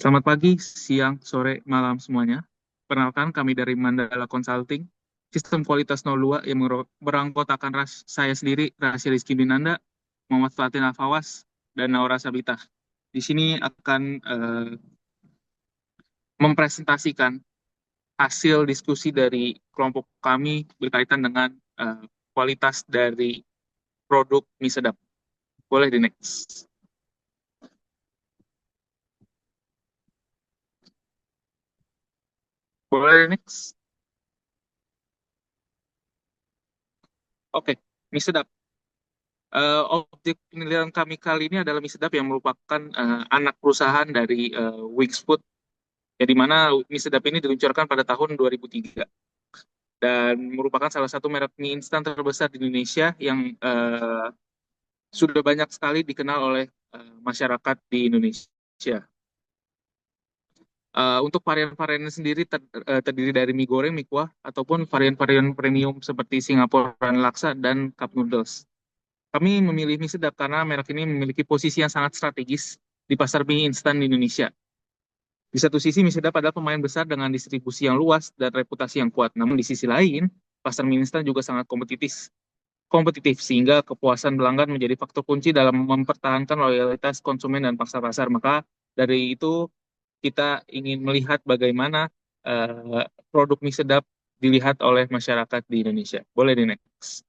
Selamat pagi, siang, sore, malam semuanya. Perkenalkan kami dari Mandala Consulting, sistem kualitas 02 yang beranggotakan saya sendiri, Rasya Rizky Binanda, Muhammad Fatin Alfawas, dan Naura Sabita. Di sini akan mempresentasikan hasil diskusi dari kelompok kami berkaitan dengan kualitas dari produk mie sedap. Boleh di next. Boleh di next. Oke, mie sedap. Objek penilaian kami kali ini adalah mie sedap yang merupakan anak perusahaan dari Wings Food, yang di mana mie sedap ini diluncurkan pada tahun 2003 dan merupakan salah satu merek mie instan terbesar di Indonesia yang sudah banyak sekali dikenal oleh masyarakat di Indonesia. Untuk varian-variannya sendiri terdiri dari mie goreng, mie kuah, ataupun varian-varian premium seperti Singapore Laksa dan Cup Noodles. Kami memilih mie sedap karena merek ini memiliki posisi yang sangat strategis di pasar mie instan di Indonesia. Di satu sisi, mie sedap adalah pemain besar dengan distribusi yang luas dan reputasi yang kuat. Namun di sisi lain, pasar mie instan juga sangat kompetitif sehingga kepuasan pelanggan menjadi faktor kunci dalam mempertahankan loyalitas konsumen dan pangsa pasar. Maka dari itu kita ingin melihat bagaimana produk mie sedap dilihat oleh masyarakat di Indonesia. Boleh di next.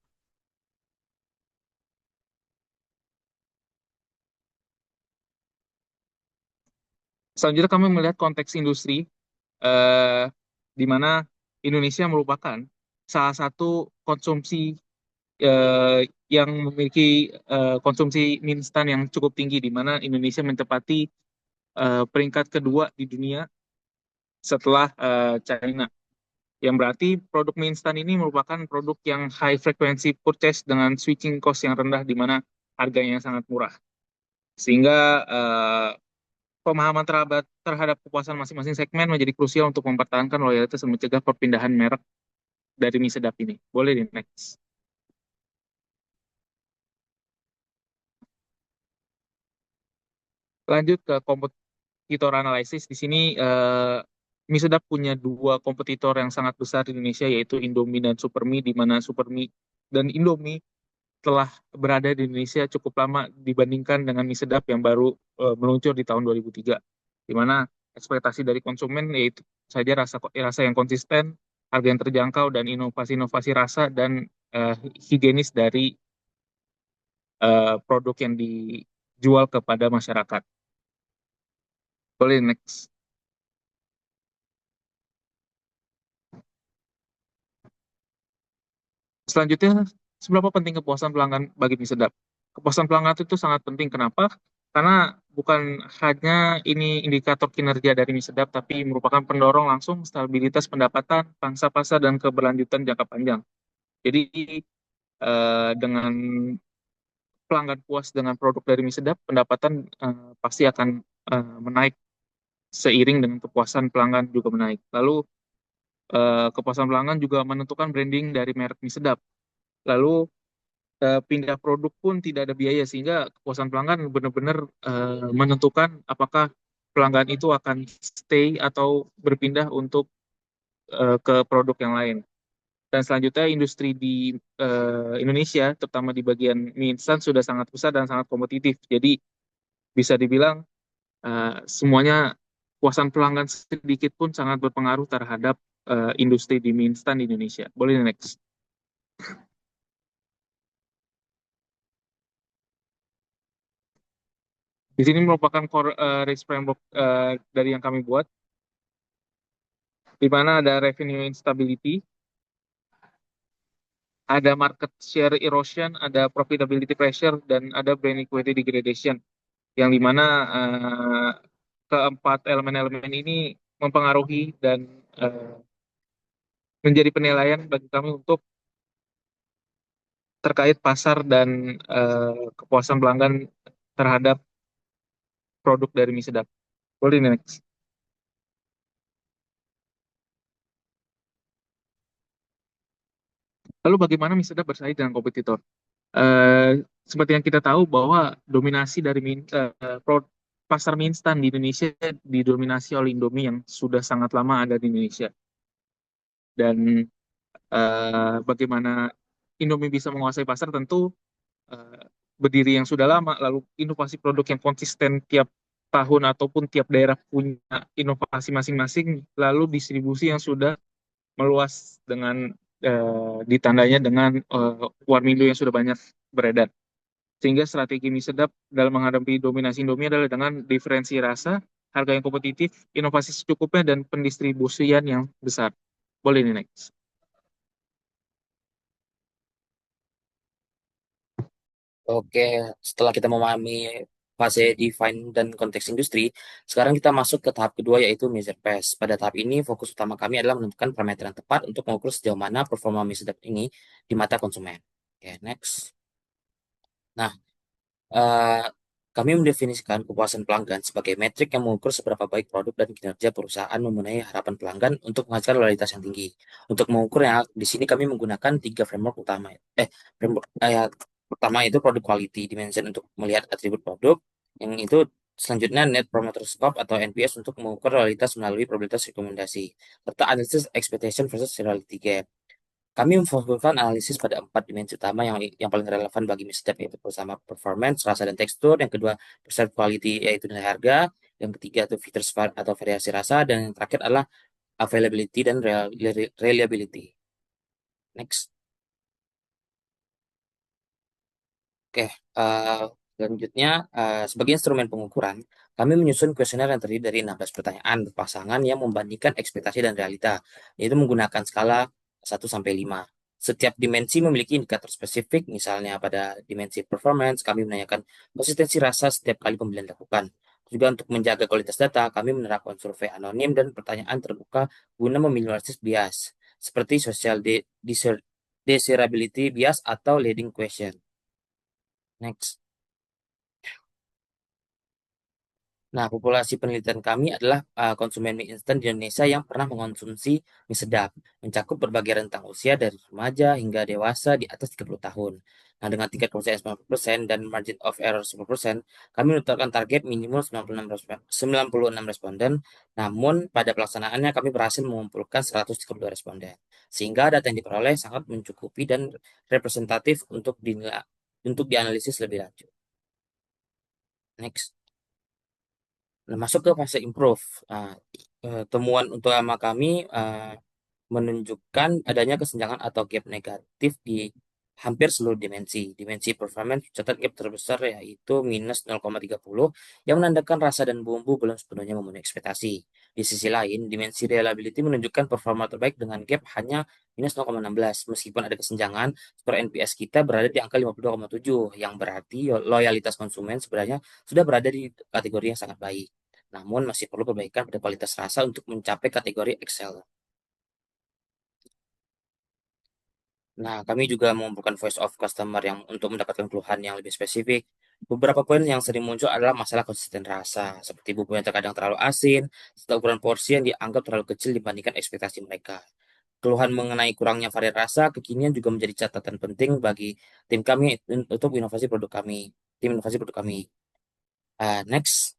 Selanjutnya kami melihat konteks industri eh, di mana Indonesia merupakan salah satu konsumsi yang memiliki konsumsi mie instan yang cukup tinggi, di mana Indonesia menempati peringkat kedua di dunia setelah China. Yang berarti produk mie instan ini merupakan produk yang high frequency purchase dengan switching cost yang rendah, di mana harganya sangat murah. Sehingga pemahaman terhadap kepuasan masing-masing segmen menjadi krusial untuk mempertahankan loyalitas dan mencegah perpindahan merek dari mie sedap ini. Boleh di next. Lanjut ke kompetitor analisis. Di sini mie sedap punya dua kompetitor yang sangat besar di Indonesia, yaitu Indomie dan Supermie, di mana Supermie dan Indomie telah berada di Indonesia cukup lama dibandingkan dengan mie sedap yang baru meluncur di tahun 2003. Di mana ekspektasi dari konsumen yaitu saja rasa yang konsisten, harga yang terjangkau, dan inovasi-inovasi rasa dan eh, higienis dari produk yang dijual kepada masyarakat. Boleh next. Selanjutnya, seberapa penting kepuasan pelanggan bagi mie sedap? Kepuasan pelanggan itu sangat penting. Kenapa? Karena bukan hanya ini indikator kinerja dari mie sedap, tapi merupakan pendorong langsung stabilitas pendapatan, pangsa pasar, dan keberlanjutan jangka panjang. Jadi, dengan pelanggan puas dengan produk dari mie sedap, pendapatan pasti akan menaik seiring dengan kepuasan pelanggan juga menaik. Lalu, kepuasan pelanggan juga menentukan branding dari merek mie sedap. Lalu, pindah produk pun tidak ada biaya sehingga kepuasan pelanggan benar-benar menentukan apakah pelanggan itu akan stay atau berpindah untuk ke produk yang lain. Dan selanjutnya industri di Indonesia, terutama di bagian mie instan sudah sangat besar dan sangat kompetitif. Jadi bisa dibilang semuanya kepuasan pelanggan sedikit pun sangat berpengaruh terhadap industri di mie instan di Indonesia. Boleh next. Di sini merupakan risk framework dari yang kami buat, di mana ada revenue instability, ada market share erosion, ada profitability pressure, dan ada brand equity degradation, yang di mana keempat elemen-elemen ini mempengaruhi dan eh, menjadi penilaian bagi kami untuk terkait pasar dan kepuasan pelanggan terhadap produk dari mie sedap. Boleh next. Lalu bagaimana mie sedap bersaing dengan kompetitor? Eh, Seperti yang kita tahu bahwa dominasi dari pasar mie instan di Indonesia didominasi oleh Indomie yang sudah sangat lama ada di Indonesia. Dan bagaimana Indomie bisa menguasai pasar tentu eh, berdiri yang sudah lama, lalu inovasi produk yang konsisten tiap tahun ataupun tiap daerah punya inovasi masing-masing, lalu distribusi yang sudah meluas dengan ditandanya dengan warmindo yang sudah banyak beredar. Sehingga strategi mie sedap dalam menghadapi dominasi Indomie adalah dengan diferensi rasa, harga yang kompetitif, inovasi secukupnya, dan pendistribusian yang besar. Boleh nih, next. Oke, setelah kita memahami fase define dan konteks industri, sekarang kita masuk ke tahap kedua yaitu measure pace. Pada tahap ini, fokus utama kami adalah menentukan parameter yang tepat untuk mengukur sejauh mana performa mie sedap ini di mata konsumen. Oke, next. Nah, eh, kami mendefinisikan kepuasan pelanggan sebagai metrik yang mengukur seberapa baik produk dan kinerja perusahaan memenuhi harapan pelanggan untuk menghasilkan loyalitas yang tinggi. Untuk mengukurnya, di sini kami menggunakan tiga framework utama. Framework pertama itu product quality dimension untuk melihat atribut produk. Yang itu selanjutnya Net Promoter Score atau NPS untuk mengukur loyalitas melalui probabilitas rekomendasi. Serta analysis expectation versus reality gap. Kami memfokuskan analisis pada empat dimensi utama yang paling relevan bagi misstep, yaitu pertama performance, rasa dan tekstur, yang kedua perceived quality yaitu nilai harga, yang ketiga itu features atau variasi rasa, dan yang terakhir adalah availability dan reliability. Next. Oke, selanjutnya sebagai instrumen pengukuran, kami menyusun kuesioner yang terdiri dari 16 pertanyaan berpasangan yang membandingkan ekspektasi dan realita, yaitu menggunakan skala 1 sampai 5. Setiap dimensi memiliki indikator spesifik, misalnya pada dimensi performance, kami menanyakan konsistensi rasa setiap kali pembelian dilakukan. Juga untuk menjaga kualitas data, kami menerapkan survei anonim dan pertanyaan terbuka guna meminimalisir bias, seperti desirability bias atau leading question. Next. Nah, populasi penelitian kami adalah konsumen mie instan di Indonesia yang pernah mengonsumsi mie sedap, mencakup berbagai rentang usia dari remaja hingga dewasa di atas 30 tahun. Nah, dengan tingkat kepercayaan 90% dan margin of error 10%, kami menetapkan target minimum 96 responden, namun pada pelaksanaannya kami berhasil mengumpulkan 132 responden. Sehingga data yang diperoleh sangat mencukupi dan representatif untuk dianalisis lebih lanjut. Next. Nah, masuk ke fase improve. Nah, temuan utama kami menunjukkan adanya kesenjangan atau gap negatif di hampir seluruh dimensi. Dimensi performance catat gap terbesar yaitu minus 0,30 yang menandakan rasa dan bumbu belum sepenuhnya memenuhi ekspektasi. Di sisi lain, dimensi reliability menunjukkan performa terbaik dengan gap hanya minus 0,16. Meskipun ada kesenjangan, skor NPS kita berada di angka 52,7 yang berarti loyalitas konsumen sebenarnya sudah berada di kategori yang sangat baik. Namun masih perlu perbaikan pada kualitas rasa untuk mencapai kategori Excel. Nah, kami juga mengumpulkan voice of customer yang untuk mendapatkan keluhan yang lebih spesifik. Beberapa poin yang sering muncul adalah masalah konsisten rasa, seperti bumbu yang terkadang terlalu asin, serta ukuran porsi yang dianggap terlalu kecil dibandingkan ekspektasi mereka. Keluhan mengenai kurangnya varian rasa kekinian juga menjadi catatan penting bagi tim kami untuk tim inovasi produk kami. Next.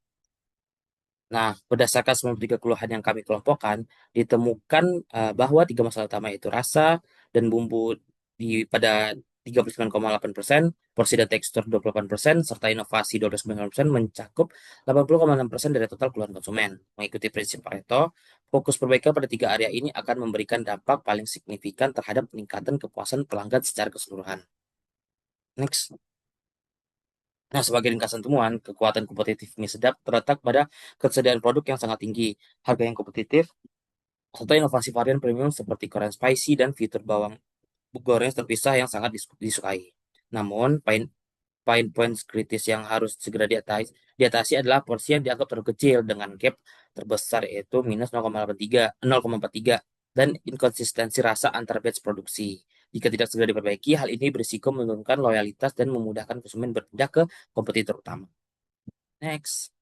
Nah, berdasarkan 93 keluhan yang kami kelompokkan, ditemukan bahwa tiga masalah utama yaitu rasa dan bumbu pada 39,8%, porsi dan tekstur 28%, serta inovasi 12,9% mencakup 80,6% dari total keluhan konsumen. Mengikuti prinsip Pareto, fokus perbaikan pada tiga area ini akan memberikan dampak paling signifikan terhadap peningkatan kepuasan pelanggan secara keseluruhan. Next. Nah, sebagai ringkasan temuan, kekuatan kompetitif mie sedap terletak pada ketersediaan produk yang sangat tinggi, harga yang kompetitif, serta inovasi varian premium seperti Korean spicy dan fitur bawang goreng terpisah yang sangat disukai. Namun, poin kritis yang harus segera diatasi adalah porsi yang dianggap terlalu kecil dengan gap terbesar yaitu minus 0,43 dan inkonsistensi rasa antar batch produksi. Jika tidak segera diperbaiki, hal ini berisiko menurunkan loyalitas dan memudahkan konsumen berpindah ke kompetitor utama. Next.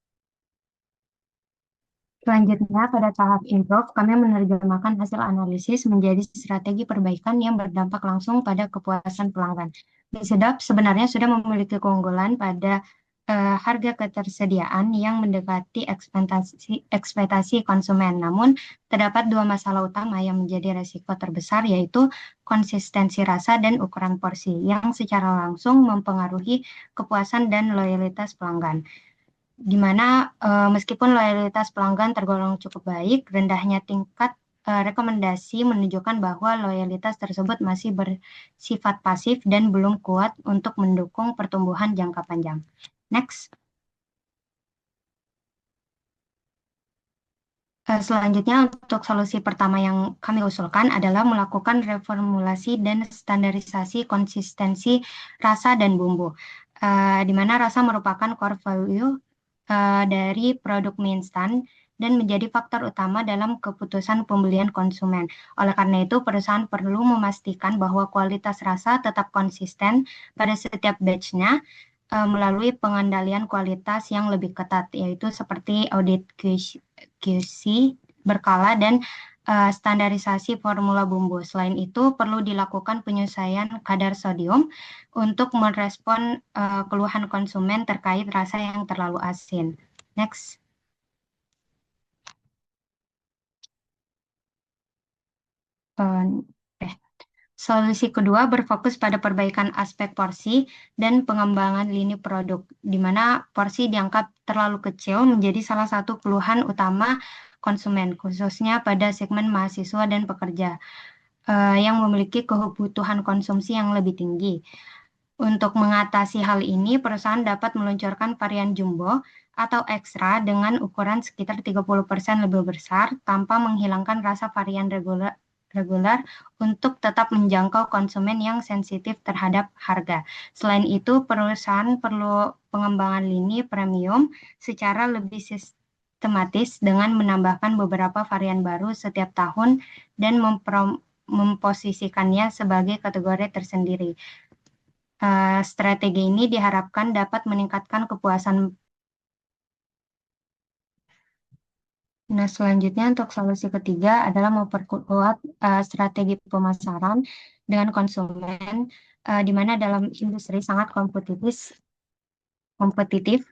Selanjutnya, pada tahap improve, kami menerjemahkan hasil analisis menjadi strategi perbaikan yang berdampak langsung pada kepuasan pelanggan. Mie sedap sebenarnya sudah memiliki keunggulan pada harga ketersediaan yang mendekati ekspektasi konsumen. Namun, terdapat dua masalah utama yang menjadi resiko terbesar, yaitu konsistensi rasa dan ukuran porsi, yang secara langsung mempengaruhi kepuasan dan loyalitas pelanggan. Di mana meskipun loyalitas pelanggan tergolong cukup baik, rendahnya tingkat rekomendasi menunjukkan bahwa loyalitas tersebut masih bersifat pasif dan belum kuat untuk mendukung pertumbuhan jangka panjang. Next. Selanjutnya, untuk solusi pertama yang kami usulkan adalah melakukan reformulasi dan standarisasi konsistensi rasa dan bumbu, di mana rasa merupakan core value dari produk mie instan dan menjadi faktor utama dalam keputusan pembelian konsumen. Oleh karena itu, perusahaan perlu memastikan bahwa kualitas rasa tetap konsisten pada setiap batch-nya melalui pengendalian kualitas yang lebih ketat, yaitu seperti audit QC berkala dan standarisasi formula bumbu. Selain itu, perlu dilakukan penyesuaian kadar sodium untuk merespon keluhan konsumen terkait rasa yang terlalu asin. Next. Solusi kedua berfokus pada perbaikan aspek porsi dan pengembangan lini produk, di mana porsi dianggap terlalu kecil menjadi salah satu keluhan utama konsumen, khususnya pada segmen mahasiswa dan pekerja yang memiliki kebutuhan konsumsi yang lebih tinggi. Untuk mengatasi hal ini, perusahaan dapat meluncurkan varian jumbo atau ekstra dengan ukuran sekitar 30% lebih besar tanpa menghilangkan rasa varian reguler untuk tetap menjangkau konsumen yang sensitif terhadap harga. Selain itu, perusahaan perlu pengembangan lini premium secara lebih sistematis dengan menambahkan beberapa varian baru setiap tahun dan memposisikannya sebagai kategori tersendiri. Strategi ini diharapkan dapat meningkatkan kepuasan. Nah, selanjutnya untuk solusi ketiga adalah memperkuat strategi pemasaran dengan konsumen, di mana dalam industri sangat kompetitif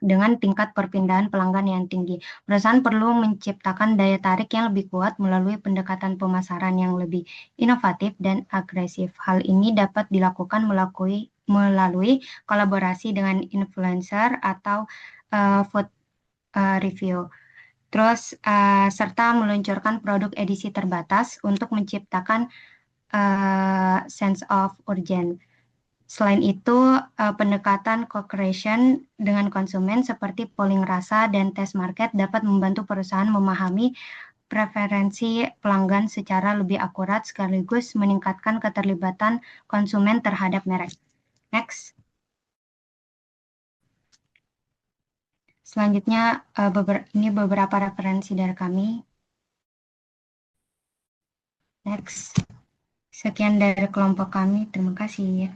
dengan tingkat perpindahan pelanggan yang tinggi. Perusahaan perlu menciptakan daya tarik yang lebih kuat melalui pendekatan pemasaran yang lebih inovatif dan agresif. Hal ini dapat dilakukan melalui kolaborasi dengan influencer atau food review. Terus, serta meluncurkan produk edisi terbatas untuk menciptakan sense of urgent. Selain itu, pendekatan co-creation dengan konsumen seperti polling rasa dan tes market dapat membantu perusahaan memahami preferensi pelanggan secara lebih akurat sekaligus meningkatkan keterlibatan konsumen terhadap merek. Next. Selanjutnya, ini beberapa referensi dari kami. Next. Sekian dari kelompok kami. Terima kasih.